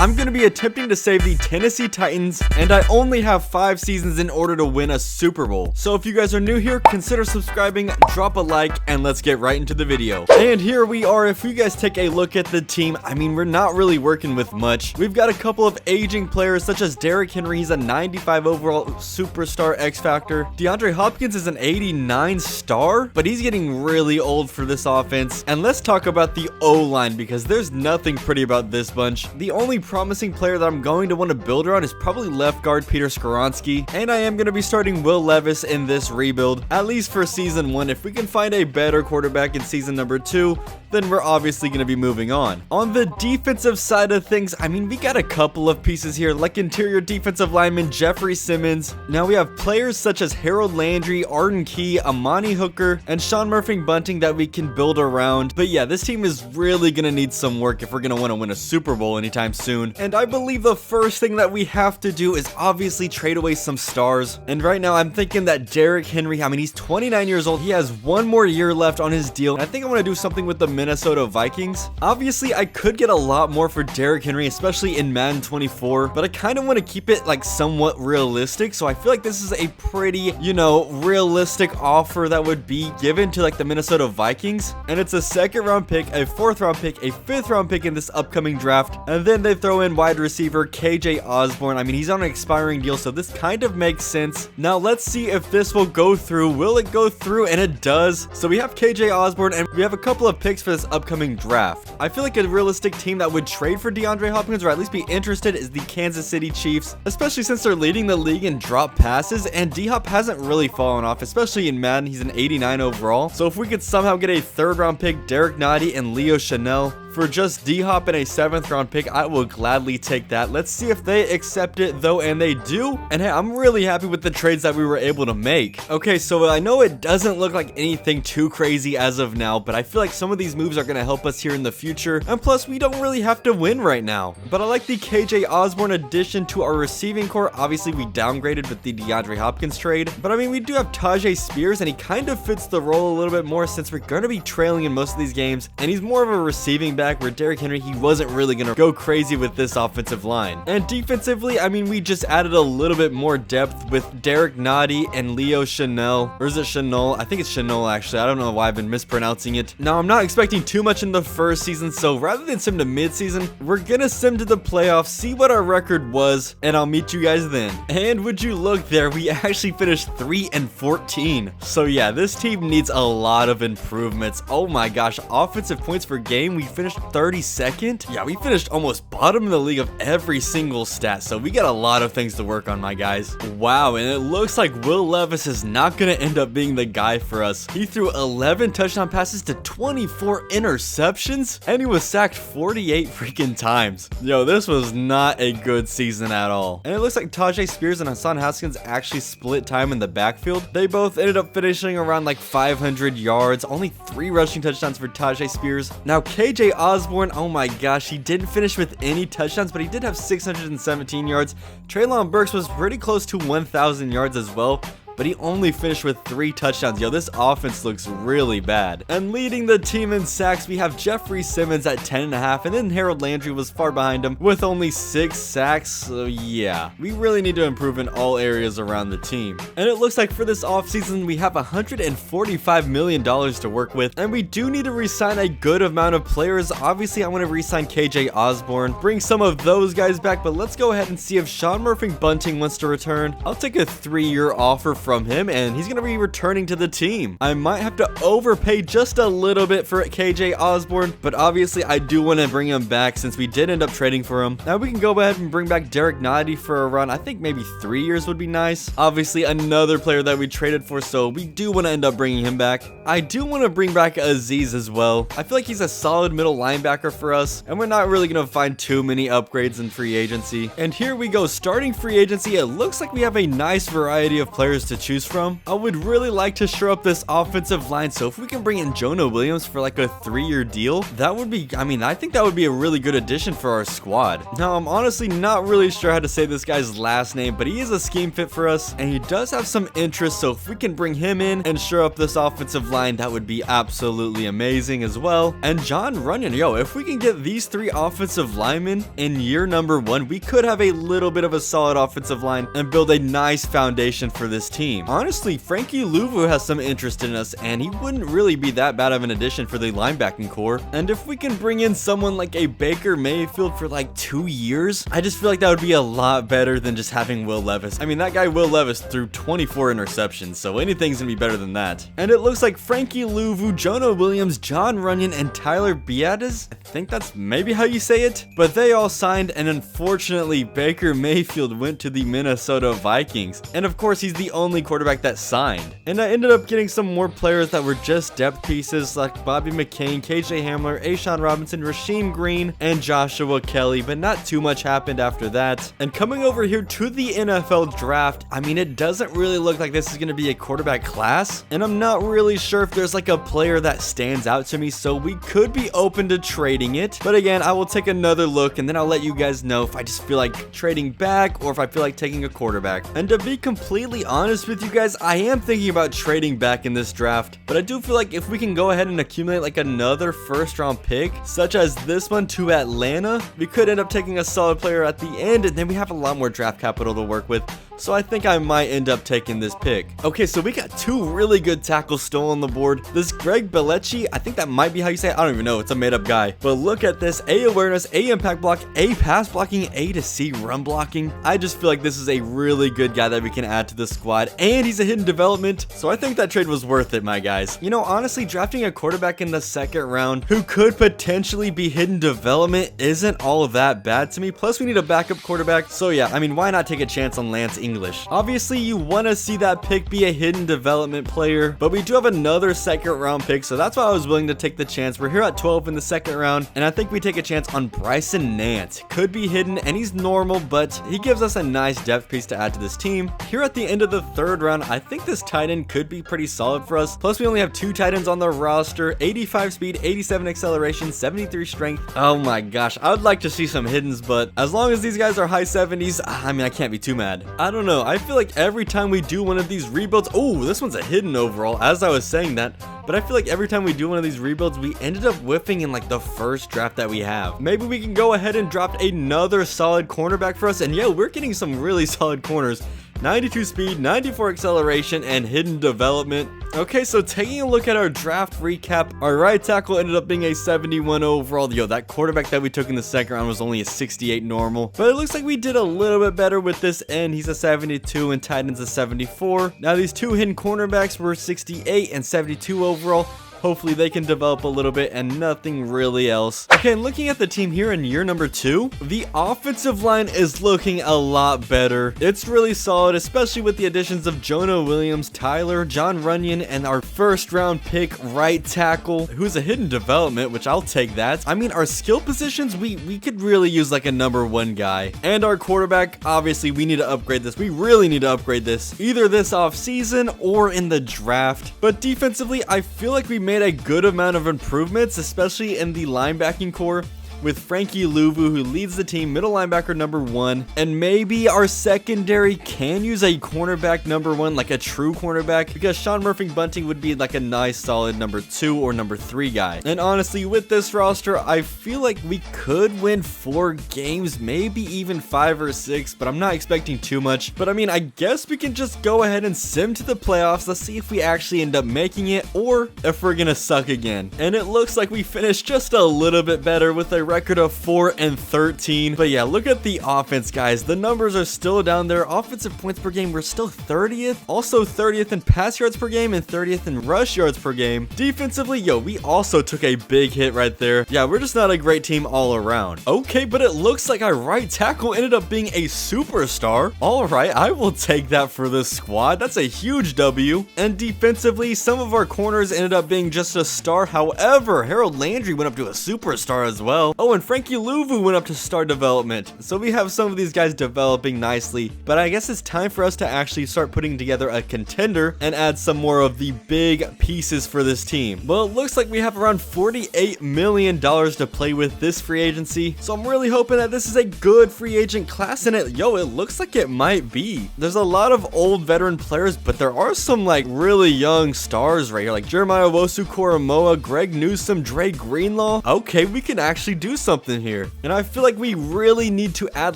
I'm going to be attempting to save the Tennessee Titans, and I only have 5 seasons in order to win a Super Bowl. So if you guys are new here, consider subscribing, drop a like, and let's get right into the video. And here we are. If you guys take a look at the team, I mean, we're not really working with much. We've got a couple of aging players such as Derrick Henry. He's a 95 overall superstar X Factor. DeAndre Hopkins is an 89 star, but he's getting really old for this offense. And let's talk about the O-line, because there's nothing pretty about this bunch. The only promising player that I'm going to want to build around is probably left guard Peter Skoronski, and I am going to be starting Will Levis in this rebuild, at least for season 1. If we can find a better quarterback in season number 2, then we're obviously going to be moving on. On the defensive side of things, I mean, we got a couple of pieces here, like interior defensive lineman Jeffrey Simmons. Now we have players such as Harold Landry, Arden Key, Amani Hooker, and Sean Murphy-Bunting that we can build around. But yeah, this team is really going to need some work if we're going to want to win a Super Bowl anytime soon. And I believe the first thing that we have to do is obviously trade away some stars. And right now I'm thinking that Derrick Henry, I mean, he's 29 years old. He has 1 more year left on his deal. And I think I want to do something with the Minnesota Vikings. Obviously, I could get a lot more for Derrick Henry, especially in Madden 24, but I kind of want to keep it like somewhat realistic. So I feel like this is a pretty, you know, realistic offer that would be given to like the Minnesota Vikings. And it's a 2nd round pick, a 4th round pick, a 5th round pick in this upcoming draft. And then they throw in wide receiver KJ Osborne. I mean, he's on an expiring deal, so this kind of makes sense. Now let's see if this will go through. Will it go through? And it does. So we have KJ Osborne, and we have a couple of picks for this upcoming draft. I feel like a realistic team that would trade for DeAndre Hopkins, or at least be interested, is the Kansas City Chiefs, especially since they're leading the league in drop passes, and D-Hop hasn't really fallen off, especially in Madden. He's an 89 overall. So if we could somehow get a 3rd round pick, Derek Nottie and Leo Chanel, for just D-Hop and a 7th round pick, I will gladly take that. Let's see if they accept it though, and they do. And hey, I'm really happy with the trades that we were able to make. Okay, so I know it doesn't look like anything too crazy as of now, but I feel like some of these moves are going to help us here in the future. And plus, we don't really have to win right now. But I like the KJ Osborne addition to our receiving core. Obviously, we downgraded with the DeAndre Hopkins trade. But I mean, we do have Tajay Spears, and he kind of fits the role a little bit more since we're going to be trailing in most of these games. And he's more of a receiving back, where Derrick Henry, he wasn't really going to go crazy with this offensive line. And defensively, I mean, we just added a little bit more depth with Derek Nottie and Leo Chanel. Or is it Chanel? I think it's Chanel, actually. I don't know why I've been mispronouncing it. Now, I'm not expecting too much in the first season, so rather than sim to mid-season, we're gonna sim to the playoffs, see what our record was, and I'll meet you guys then. And would you look there, we actually finished 3-14. So yeah, this team needs a lot of improvements. Oh my gosh, offensive points per game, we finished 32nd. Yeah, we finished almost bottom of the league of every single stat, so we got a lot of things to work on, my guys. Wow, and it looks like Will Levis is not gonna end up being the guy for us. He threw 11 touchdown passes to 24 interceptions, and he was sacked 48 freaking times. Yo, this was not a good season at all. And it looks like Tajay Spears and Hassan Haskins actually split time in the backfield. They both ended up finishing around like 500 yards, only 3 rushing touchdowns for Tajay Spears. Now KJ Osborne, oh my gosh, he didn't finish with any touchdowns, but he did have 617 yards. Treylon Burks was pretty close to 1,000 yards as well, but he only finished with 3 touchdowns. Yo, this offense looks really bad. And leading the team in sacks, we have Jeffrey Simmons at 10.5, and then Harold Landry was far behind him with only 6 sacks. So yeah, we really need to improve in all areas around the team. And it looks like for this offseason, we have $145 million to work with, and we do need to re-sign a good amount of players. Obviously, I want to re-sign KJ Osborne, bring some of those guys back, but let's go ahead and see if Sean Murphy-Bunting wants to return. I'll take a 3-year offer from him, and he's going to be returning to the team. I might have to overpay just a little bit for KJ Osborne, but obviously I do want to bring him back since we did end up trading for him. Now we can go ahead and bring back Derek Nottie for a run. I think maybe 3 years would be nice. Obviously another player that we traded for, so we do want to end up bringing him back. I do want to bring back Aziz as well. I feel like he's a solid middle linebacker for us, and we're not really going to find too many upgrades in free agency. And here we go, starting free agency. It looks like we have a nice variety of players to to choose from, I would really like to shore up this offensive line. So if we can bring in Jonah Williams for like a 3-year deal, that would be, I think that would be a really good addition for our squad. Now, I'm honestly not really sure how to say this guy's last name, but he is a scheme fit for us, and he does have some interest. So if we can bring him in and shore up this offensive line, that would be absolutely amazing as well. And John Runyon, yo, if we can get these 3 offensive linemen in year number 1, we could have a little bit of a solid offensive line and build a nice foundation for this team. Honestly, Frankie Louvu has some interest in us, and he wouldn't really be that bad of an addition for the linebacking core. And if we can bring in someone like a Baker Mayfield for like 2 years, I just feel like that would be a lot better than just having Will Levis. I mean, that guy Will Levis threw 24 interceptions, so anything's gonna be better than that. And it looks like Frankie Louvu, Jonah Williams, John Runyon, and Tyler Biadasz, I think that's maybe how you say it, but they all signed, and unfortunately Baker Mayfield went to the Minnesota Vikings. And of course, he's the only quarterback that signed. And I ended up getting some more players that were just depth pieces, like Bobby McCain, KJ Hamler, Ashawn Robinson, Rasheem Green, and Joshua Kelly, but not too much happened after that. And coming over here to the NFL draft, I mean, it doesn't really look like this is going to be a quarterback class, and I'm not really sure if there's like a player that stands out to me, so we could be open to trading it. But again, I will take another look, and then I'll let you guys know if I just feel like trading back or if I feel like taking a quarterback. And to be completely honest with you guys, I am thinking about trading back in this draft, but I do feel like if we can go ahead and accumulate like another first-round pick, such as this one to Atlanta, we could end up taking a solid player at the end, and then we have a lot more draft capital to work with. So I think I might end up taking this pick. Okay, so we got 2 really good tackles still on the board. This Greg Belleci, I think that might be how you say it. I don't even know. It's a made-up guy. But look at this. A awareness, A impact block, A pass blocking, A to C run blocking. I just feel like this is a really good guy that we can add to the squad. And he's a hidden development. So I think that trade was worth it, my guys. You know, honestly, drafting a quarterback in the 2nd round who could potentially be hidden development isn't all that bad to me. Plus, we need a backup quarterback. So yeah, I mean, why not take a chance on Lance English? Obviously, you want to see that pick be a hidden development player, but we do have another 2nd round pick, so that's why I was willing to take the chance. We're here at 12 in the 2nd round, and I think we take a chance on Bryson Nance. Could be hidden, and he's normal, but he gives us a nice depth piece to add to this team. Here at the end of the 3rd round, I think this tight end could be pretty solid for us. Plus, we only have 2 tight ends on the roster, 85 speed, 87 acceleration, 73 strength. Oh my gosh, I would like to see some hiddens, but as long as these guys are high 70s, I mean, I can't be too mad. I don't know. I feel like every time we do one of these rebuilds, oh, this one's a hidden overall, as I was saying that, but I feel like every time we do one of these rebuilds, we ended up whiffing in like the first draft that we have. Maybe we can go ahead and drop another solid cornerback for us, and yeah, we're getting some really solid corners. 92 speed, 94 acceleration, and hidden development. Okay, so taking a look at our draft recap, our right tackle ended up being a 71 overall. Yo, that quarterback that we took in the 2nd round was only a 68 normal, but it looks like we did a little bit better with this end. He's a 72 and tight end's a 74. Now these 2 hidden cornerbacks were 68 and 72 overall. Hopefully they can develop a little bit and nothing really else. Okay, and looking at the team here in year number 2, the offensive line is looking a lot better. It's really solid, especially with the additions of Jonah Williams, Tyler, John Runyon, and our 1st round pick right tackle, who's a hidden development, which I'll take that. I mean, our skill positions, we could really use like a number 1 guy. And our quarterback, obviously we need to upgrade this. We really need to upgrade this, either this off season or in the draft. But defensively, I feel like we made a good amount of improvements, especially in the linebacking core, with Frankie Louvu, who leads the team, middle linebacker number 1, and maybe our secondary can use a cornerback number 1, like a true cornerback, because Sean Murphy-Bunting would be like a nice solid number 2 or number 3 guy. And honestly, with this roster, I feel like we could win 4 games, maybe even 5 or 6, but I'm not expecting too much. But I mean, I guess we can just go ahead and sim to the playoffs. Let's see if we actually end up making it, or if we're gonna suck again. And it looks like we finished just a little bit better with a record of 4 and 13. But yeah, look at the offense, guys. The numbers are still down there. Offensive points per game, we're still 30th. Also 30th in pass yards per game and 30th in rush yards per game. Defensively, yo, we also took a big hit right there. Yeah, we're just not a great team all around. Okay, but it looks like our right tackle ended up being a superstar. All right, I will take that for this squad. That's a huge W. And defensively, some of our corners ended up being just a star. However, Harold Landry went up to a superstar as well. Oh, and Frankie Louvu went up to star development. So we have some of these guys developing nicely, but I guess it's time for us to actually start putting together a contender and add some more of the big pieces for this team. Well, it looks like we have around $48 million to play with this free agency, so I'm really hoping that this is a good free agent class, and it looks like it might be. There's a lot of old veteran players, but there are some like really young stars right here, like Jeremiah Wosu-Koromoa, Greg Newsome, Dre Greenlaw. Okay, we can actually do something here, and I feel like we really need to add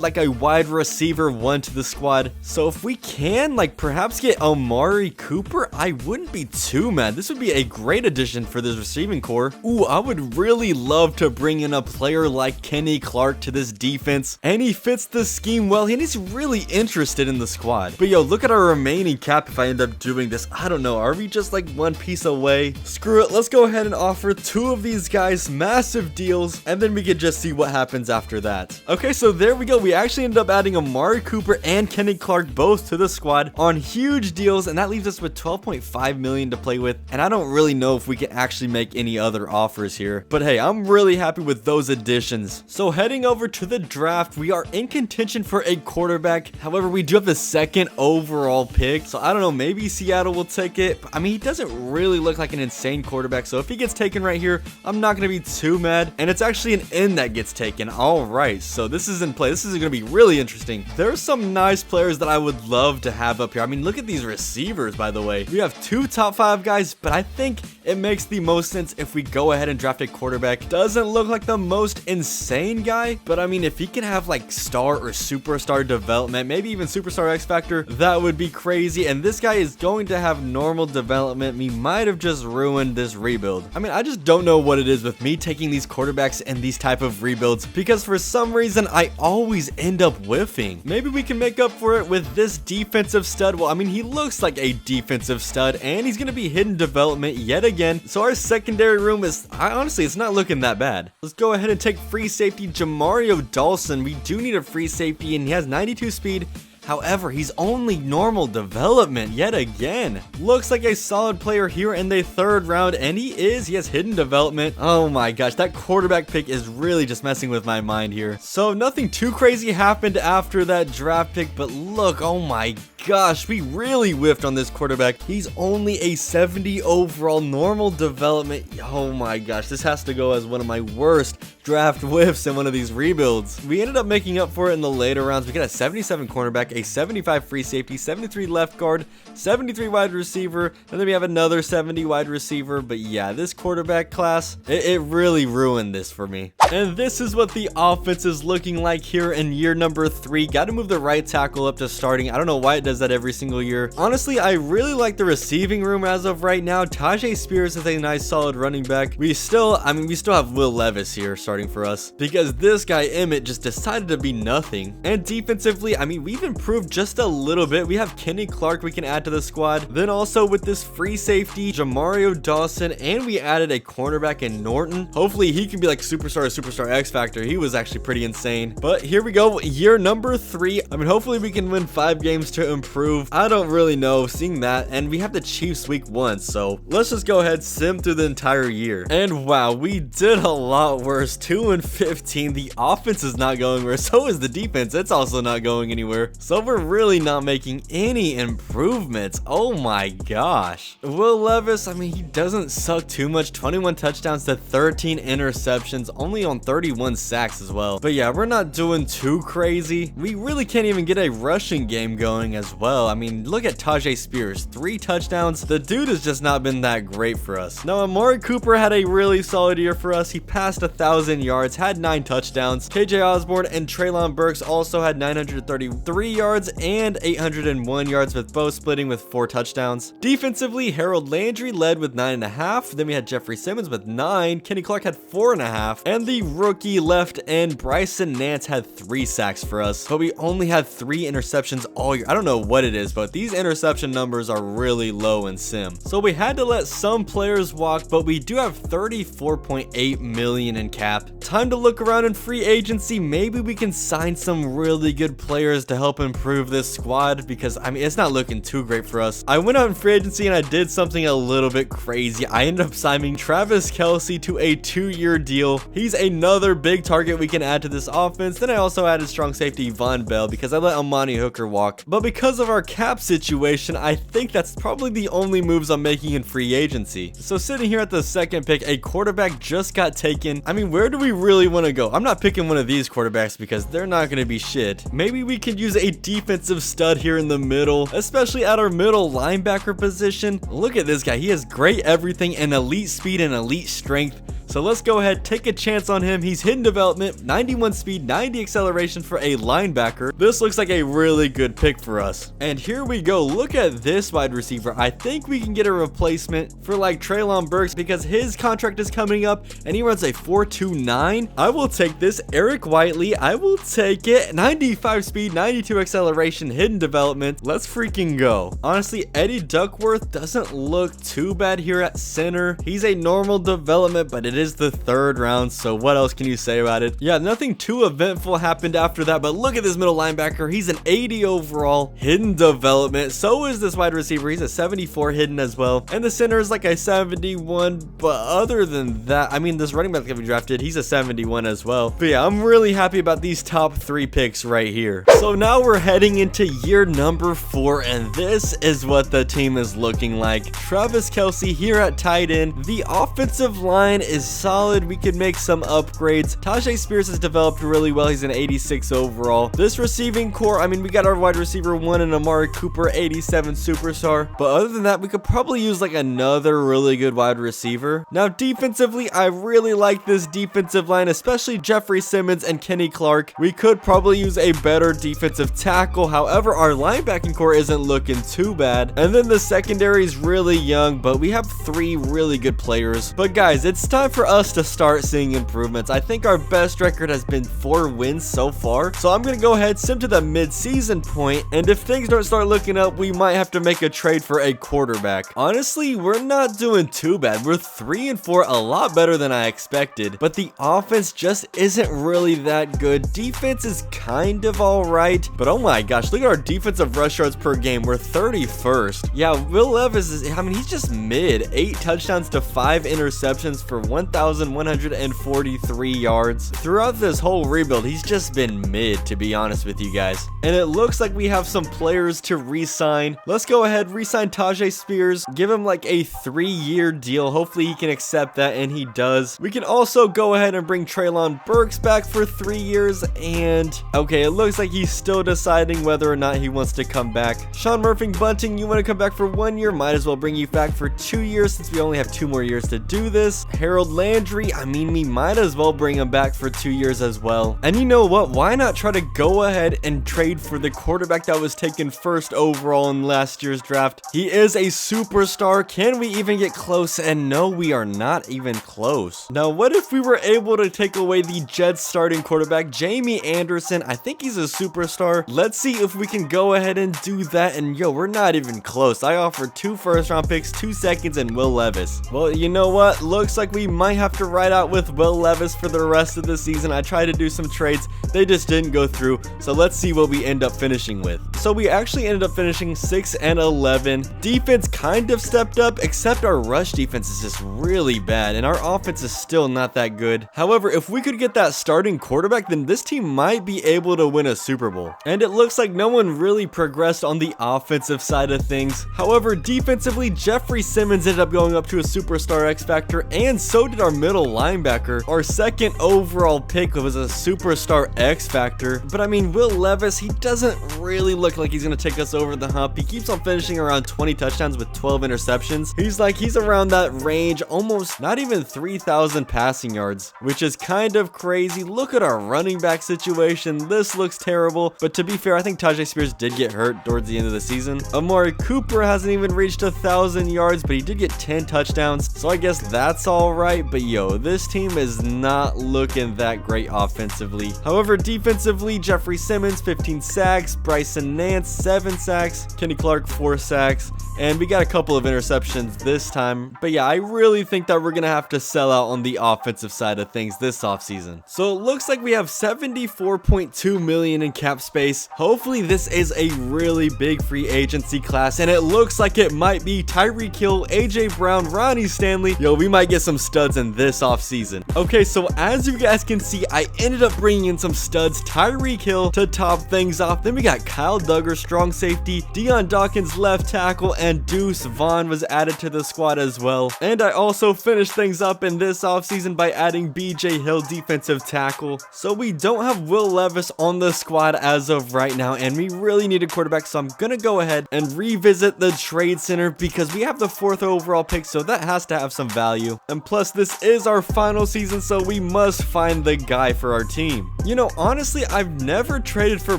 like a wide receiver one to the squad. So if we can like perhaps get Amari Cooper, I wouldn't be too mad. This would be a great addition for this receiving core. Ooh, I would really love to bring in a player like Kenny Clark to this defense, and he fits the scheme well, and he's really interested in the squad. But yo, look at our remaining cap if I end up doing this. I don't know, are we just like one piece away? Screw it, let's go ahead and offer two of these guys massive deals, and then we can just see what happens after that. Okay, so there we go. We actually ended up adding Amari Cooper and Kenny Clark both to the squad on huge deals, and that leaves us with $12.5 million to play with, and I don't really know if we can actually make any other offers here. But hey, I'm really happy with those additions. So heading over to the draft, we are in contention for a quarterback. However, we do have the second overall pick, so I don't know, maybe Seattle will take it. But, I mean, he doesn't really look like an insane quarterback, so if he gets taken right here, I'm not going to be too mad. And it's actually an end that gets taken. All right, so this is in play. This is going to be really interesting. There's some nice players that I would love to have up here. I mean, look at these receivers, by the way. We have two top 5 guys, but I think it makes the most sense if we go ahead and draft a quarterback. Doesn't look like the most insane guy, but I mean, if he can have like star or superstar development, maybe even superstar X Factor, that would be crazy. And this guy is going to have normal development. We might have just ruined this rebuild. I mean, I just don't know what it is with me taking these quarterbacks and these type of rebuilds, because for some reason I always end up whiffing. Maybe we can make up for it with this defensive stud. Well, I mean, he looks like a defensive stud, and he's going to be hidden development yet again. So our secondary room is, honestly, it's not looking that bad. Let's go ahead and take free safety Jamario Dawson. We do need a free safety, and he has 92 speed. However, he's only normal development yet again. Looks like a solid player here in the 3rd round, and he has hidden development. Oh my gosh, that quarterback pick is really just messing with my mind here. So nothing too crazy happened after that draft pick, but look, oh my gosh, we really whiffed on this quarterback. He's only a 70 overall normal development. Oh my gosh, this has to go as one of my worst draft whiffs in one of these rebuilds. We ended up making up for it in the later rounds. We got a 77 cornerback, a 75 free safety, 73 left guard, 73 wide receiver, and then we have another 70 wide receiver. But yeah, this quarterback class, it really ruined this for me. And this is what the offense is looking like here in year number 3. Got to move the right tackle up to starting. I don't know why it does that every single year. Honestly, I really like the receiving room as of right now. Tajay Spears is a nice solid running back. We still have Will Levis here starting for us, because this guy Emmett just decided to be nothing. And defensively, I mean, we've improved just a little bit. We have Kenny Clark we can add to the squad. Then also with this free safety, Jamario Dawson, and we added a cornerback in Norton. Hopefully he can be like superstar X Factor. He was actually pretty insane. But here we go, year number 3. I mean, hopefully we can win 5 games to improve. I don't really know, seeing that. And we have the Chiefs week 1, so let's just go ahead, sim through the entire year. And wow, we did a lot worse. 2-15. The offense is not going where, so is the defense. It's also not going anywhere. So we're really not making any improvements. Oh my gosh. Will Levis, I mean, he doesn't suck too much. 21 touchdowns to 13 interceptions, only on 31 sacks as well. But yeah, we're not doing too crazy. We really can't even get a rushing game going as well. I mean, look at Tajay Spears, 3 touchdowns. The dude has just not been that great for us. Now, Amari Cooper had a really solid year for us. He passed 1,000 yards, had 9 touchdowns. KJ Osborne and Treylon Burks also had 933 yards and 801 yards, with both splitting with 4 touchdowns. Defensively, Harold Landry led with 9.5. Then we had Jeffrey Simmons with 9. Kenny Clark had 4.5. And the rookie left end, Bryson Nance, had 3 sacks for us. But we only had 3 interceptions all year. I don't know what it is, but these interception numbers are really low in sim. So we had to let some players walk, but we do have $34.8 million in cap cap. Time to look around in free agency. Maybe we can sign some really good players to help improve this squad, because I mean, it's not looking too great for us. I went out in free agency and I did something a little bit crazy. I ended up signing Travis Kelce to a 2-year deal. He's another big target we can add to this offense. Then I also added strong safety Von Bell because I let Amani Hooker walk. But because of our cap situation, I think that's probably the only moves I'm making in free agency. So sitting here at the second pick, a quarterback just got taken. I mean, where do we really want to go? I'm not picking one of these quarterbacks because they're not going to be shit. Maybe we could use a defensive stud here in the middle, especially at our middle linebacker position. Look at this guy. He has great everything and elite speed and elite strength. So let's go ahead, take a chance on him. He's hidden development, 91 speed, 90 acceleration for a linebacker. This looks like a really good pick for us. And here we go. Look at this wide receiver. I think we can get a replacement for like Treylon Burks because his contract is coming up and he runs a 4.29. I will take this. Eric Whiteley, I will take it. 95 speed, 92 acceleration, hidden development. Let's freaking go. Honestly, Eddie Duckworth doesn't look too bad here at center. He's a normal development, but it is the 3rd round, so what else can you say about it? Yeah, nothing too eventful happened after that, but look at this middle linebacker. He's an 80 overall, hidden development. So is this wide receiver. He's a 74 hidden as well, and the center is like a 71. But other than that, I mean, this running back that we drafted, he's a 71 as well. But yeah, I'm really happy about these top 3 picks right here. So now we're heading into year number 4, and this is what the team is looking like. Travis Kelce here at tight end. The offensive line is solid. We could make some upgrades. Tajay Spears has developed really well. He's an 86 overall. This receiving core, I mean, we got our wide receiver 1 and Amari Cooper, 87 superstar. But other than that, we could probably use like another really good wide receiver. Now, defensively, I really like this defensive line, especially Jeffrey Simmons and Kenny Clark. We could probably use a better defensive tackle. However, our linebacking core isn't looking too bad. And then the secondary is really young, but we have 3 really good players. But guys, it's time for us to start seeing improvements. I think our best record has been 4 wins so far, so I'm gonna go ahead, sim to the mid-season point, and if things don't start looking up, we might have to make a trade for a quarterback. Honestly, we're not doing too bad. We're 3-4, a lot better than I expected, but the offense just isn't really that good. Defense is kind of all right, but oh my gosh, look at our defensive rush yards per game. We're 31st. Yeah, Will Levis is, I mean, he's just mid. 8 touchdowns to 5 interceptions for 1,143 yards. Throughout this whole rebuild, he's just been mid, to be honest with you guys. And it looks like we have some players to re-sign. Let's go ahead, re-sign Tajay Spears, give him like a 3-year deal. Hopefully he can accept that, and he does. We can also go ahead and bring Treylon Burks back for 3 years, and okay, it looks like he's still deciding whether or not he wants to come back. Sean Murphy Bunting, you want to come back for 1 year? Might as well bring you back for 2 years since we only have 2 more years to do this. Harold Landry, I mean, we might as well bring him back for 2 years as well. And you know what? Why not try to go ahead and trade for the quarterback that was taken 1st overall in last year's draft? He is a superstar. Can we even get close? And no, we are not even close. Now, what if we were able to take away the Jets starting quarterback, Jamie Anderson? I think he's a superstar. Let's see if we can go ahead and do that. And yo, we're not even close. I offered 2 first-round picks, 2 seconds, and Will Levis. Well, you know what? Looks like we might have to ride out with Will Levis for the rest of the season. I tried to do some trades. They just didn't go through. So let's see what we end up finishing with. So we actually ended up finishing 6-11. Defense kind of stepped up, except our rush defense is just really bad, and our offense is still not that good. However, if we could get that starting quarterback, then this team might be able to win a Super Bowl. And it looks like no one really progressed on the offensive side of things. However, defensively, Jeffrey Simmons ended up going up to a superstar X Factor, and so did our middle linebacker. Our 2nd overall pick was a superstar X Factor. But I mean, Will Levis, he doesn't really look like he's going to take us over the hump. He keeps on finishing around 20 touchdowns with 12 interceptions. He's around that range, almost not even 3,000 passing yards, which is kind of crazy. Look at our running back situation. This looks terrible. But to be fair, I think Tajay Spears did get hurt towards the end of the season. Amari Cooper hasn't even reached 1,000 yards, but he did get 10 touchdowns. So I guess that's all right. But yo, this team is not looking that great offensively. However, defensively, Jeffrey Simmons, 15 sacks. Bryson Nance, 7 sacks. Kenny Clark, 4 sacks. And we got got a couple of interceptions this time. But yeah, I really think that we're gonna have to sell out on the offensive side of things this offseason. So it looks like we have 74.2 million in cap space. Hopefully this is a really big free agency class, and it looks like it might be Tyreek Hill, AJ Brown, Ronnie Stanley. Yo, we might get some studs in this offseason. Okay, so as you guys can see, I ended up bringing in some studs. Tyreek Hill to top things off. Then we got Kyle Duggar, strong safety, Deion Dawkins, left tackle, and Deuce Vaughn was added to the squad as well. And I also finished things up in this offseason by adding BJ Hill, defensive tackle. So we don't have Will Levis on the squad as of right now, and we really need a quarterback, so I'm gonna go ahead and revisit the trade center because we have the 4th overall pick, so that has to have some value. And plus, this is our final season, so we must find the guy for our team. You know, honestly, I've never traded for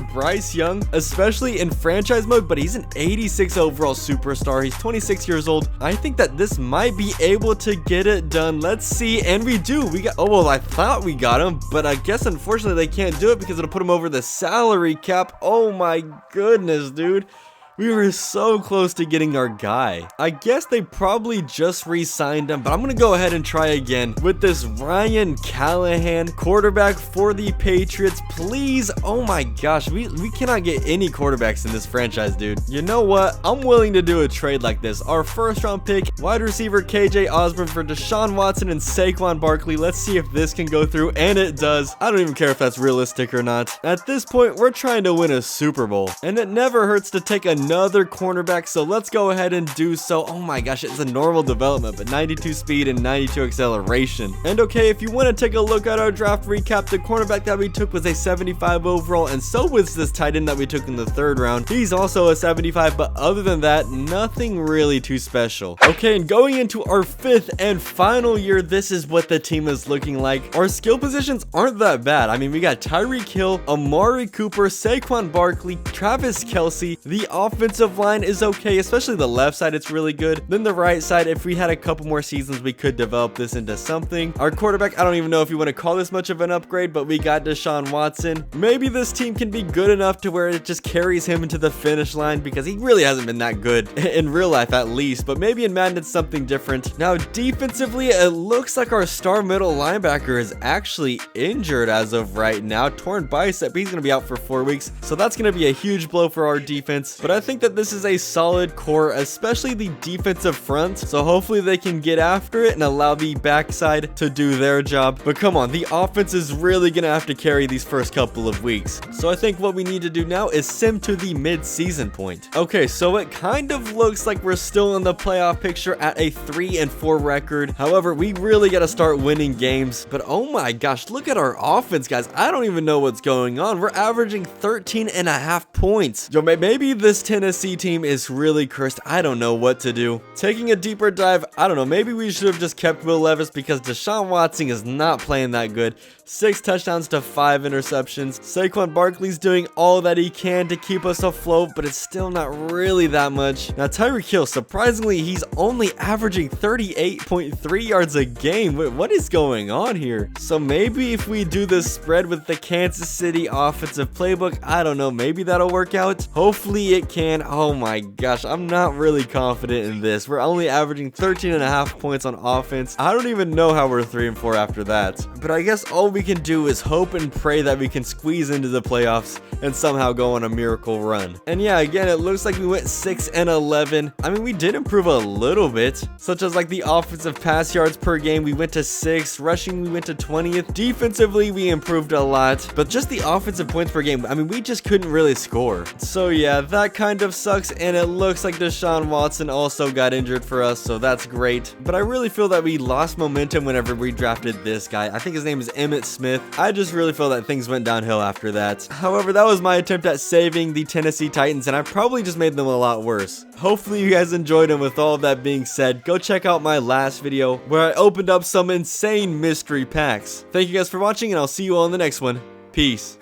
Bryce Young, especially in franchise mode, but he's an 86 overall superstar. He's 26 years old. I think that this might be able to get it done. Let's see. And we do. We got, oh, well, I thought we got him, but I guess unfortunately they can't do it because it'll put him over the salary cap. Oh my goodness, dude. We were so close to getting our guy. I guess they probably just re-signed him, but I'm gonna go ahead and try again with this Ryan Callahan, quarterback for the Patriots. Please, oh my gosh, we cannot get any quarterbacks in this franchise, dude. You know what? I'm willing to do a trade like this. Our 1st round pick, wide receiver KJ Osborne for Deshaun Watson and Saquon Barkley. Let's see if this can go through, and it does. I don't even care if that's realistic or not. At this point, we're trying to win a Super Bowl, and it never hurts to take another cornerback, so let's go ahead and do so. Oh my gosh, it's a normal development, but 92 speed and 92 acceleration. And okay, if you want to take a look at our draft recap, the cornerback that we took was a 75 overall, and so was this tight end that we took in the 3rd round. He's also a 75, but other than that, nothing really too special. Okay, and going into our 5th and final year, this is what the team is looking like. Our skill positions aren't that bad. I mean, we got Tyreek Hill, Amari Cooper, Saquon Barkley, Travis Kelce. The offensive line is okay, especially the left side, it's really good. Then the right side, if we had a couple more seasons, we could develop this into something. Our quarterback, I don't even know if you want to call this much of an upgrade, but we got Deshaun Watson. Maybe this team can be good enough to where it just carries him into the finish line because he really hasn't been that good in real life at least, but maybe in Madden it's something different. Now defensively, it looks like our star middle linebacker is actually injured as of right now, torn bicep. He's going to be out for 4 weeks, so that's going to be a huge blow for our defense. But I think that this is a solid core, especially the defensive front, so hopefully they can get after it and allow the backside to do their job. But come on, the offense is really gonna have to carry these first couple of weeks, so I think what we need to do now is sim to the mid-season point. Okay, so it kind of looks like we're still in the playoff picture at a 3-4 record. However, we really got to start winning games. But oh my gosh, look at our offense, guys. I don't even know what's going on. We're averaging 13.5 points. Yo, maybe this Tennessee team is really cursed. I don't know what to do. Taking a deeper dive, I don't know. Maybe we should have just kept Will Levis because Deshaun Watson is not playing that good. 6 touchdowns to 5 interceptions. Saquon Barkley's doing all that he can to keep us afloat, but it's still not really that much. Now, Tyreek Hill, surprisingly, he's only averaging 38.3 yards a game. Wait, what is going on here? So maybe if we do this spread with the Kansas City offensive playbook, I don't know, maybe that'll work out. Hopefully it can. Oh my gosh, I'm not really confident in this. We're only averaging 13.5 points on offense. I don't even know how we're 3-4 after that. But I guess all we can do is hope and pray that we can squeeze into the playoffs and somehow go on a miracle run. And yeah, again, it looks like we went 6-11. I mean, we did improve a little bit, such as like the offensive pass yards per game, we went to 6th, rushing we went to 20th, defensively we improved a lot, but just the offensive points per game, I mean, we just couldn't really score. So yeah, that kind of sucks, and it looks like Deshaun Watson also got injured for us, so that's great. But I really feel that we lost momentum whenever we drafted this guy. I think his name is Emmitt Smith. I just really feel that things went downhill after that. However, that was my attempt at saving the Tennessee Titans, and I probably just made them a lot worse. Hopefully you guys enjoyed, and with all of that being said, go check out my last video where I opened up some insane mystery packs. Thank you guys for watching, and I'll see you all in the next one. Peace.